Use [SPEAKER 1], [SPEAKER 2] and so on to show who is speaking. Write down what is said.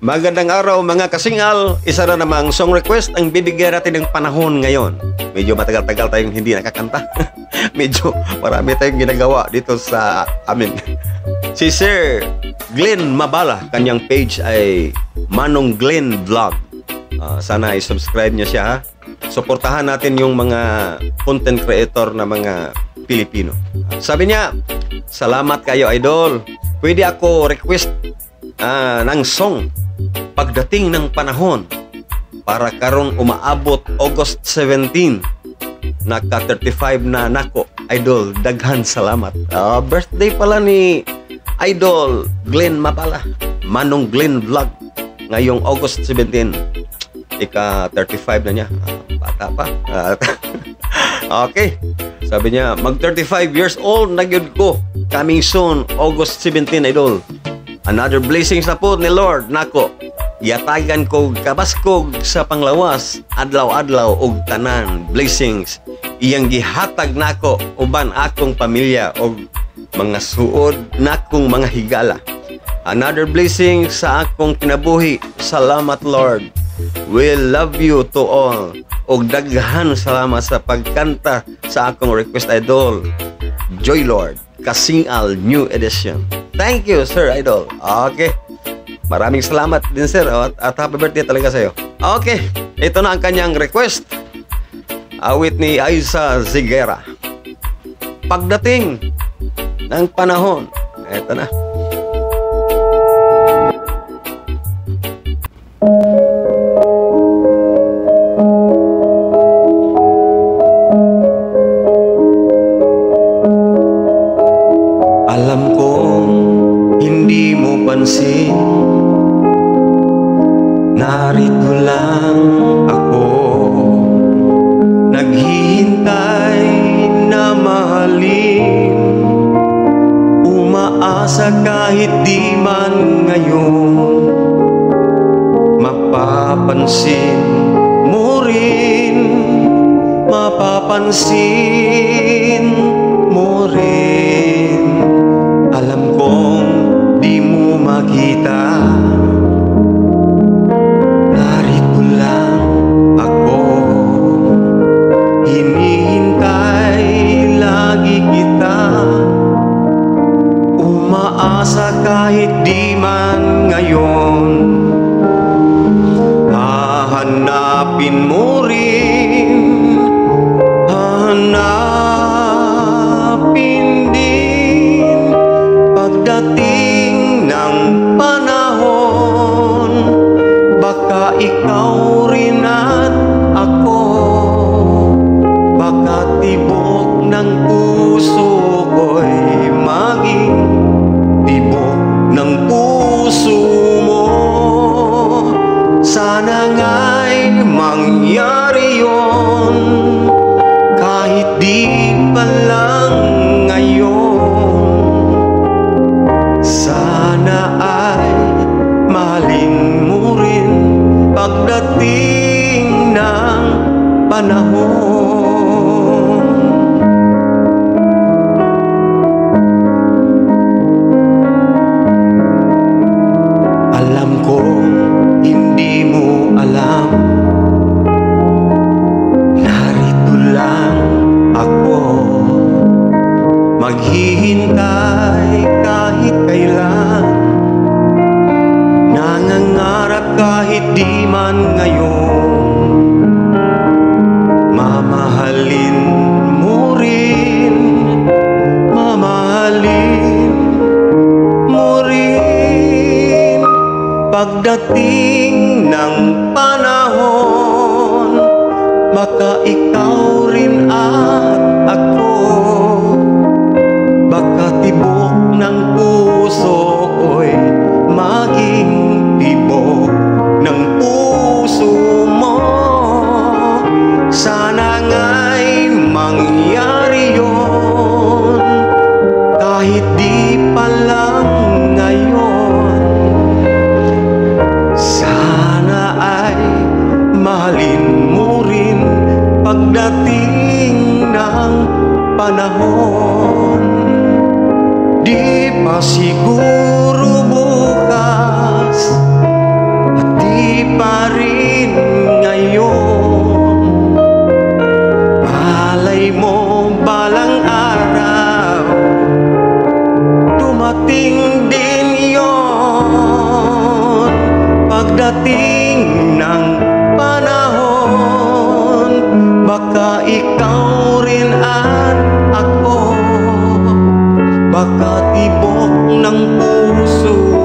[SPEAKER 1] Magandang araw mga kasingal. Isa na namang song request ang bibigyan natin ng panahon ngayon. Medyo matagal-tagal tayong hindi nakakanta. Medyo marami tayong ginagawa dito sa amin. Si Sir Glenn Mabala, kanyang page ay Manong Glenn Vlog. Sana i-subscribe niya siya, ha. Suportahan natin yung mga content creator na mga Pilipino. Sabi niya, salamat kayo idol. Pwede ako request ng song pagdating ng panahon para karong umaabot August 17. Naka 35 na nako idol, daghan salamat. Birthday pala ni idol Glenn Mabala, Manong Glenn Vlog, ngayong August 17. Ika 35 na niya, bata pa. Okay, sabi niya mag 35 years old na gyud ko, coming soon August 17 idol. Another blessings na po ni Lord nako. Yatagan ko kabaskog sa panglawas, adlaw-adlaw og tanan blessings. Iyang gihatag nako uban akong pamilya og mga suod nakong mga higala. Another blessing sa akong kinabuhi. Salamat Lord. We love you to all. Og daghan salamat sa pagkanta sa akong request idol. Joy Lord, Kasingal New Edition. Thank you, Sir Idol. Okay. Maraming salamat din, Sir. At happy birthday talaga sa'yo. Okay. Ito na ang kanyang request. Awit ni Aiza Ziguera. Pagdating ng panahon. Ito na. Alam kong hindi mo pansin, narito lang ako, naghihintay na mahalin, umaasa kahit di man ngayon, mapapansin mo rin, mapapansin mo rin. Alam kong di mo makita, narito lang ako, hinihintay lagi kita, umaasa kahit di man ngayon, hahanapin mo rin, hahanapin din pagdating ng panahon, baka ikaw rin at ako, baka tibok ng puso ko'y maging tibok ng puso mo. Sana nga'y mangyari yun, kahit di pa lang ngayon. Sana ay mahalin mo rin pagdating ng panahon. Alam ko hindi mo alam, narito lang ako, maghihintay kahit kailan, nangangarap kahit di man ngayon, mamahalin mo rin, mamahalin mo rin pagdating ng panahon, baka ikaw rin at ako, baka tibok ng puso ko'y maging tibok ng puso mo. Sana nga'y mangyari yun, kahit di pa lang ngayon. Sana ay mahalin mo rin pagdating ng panahon. Di pa siguro bukas, pagdating ng panahon, baka ikaw rin at ako, baka tibok ng puso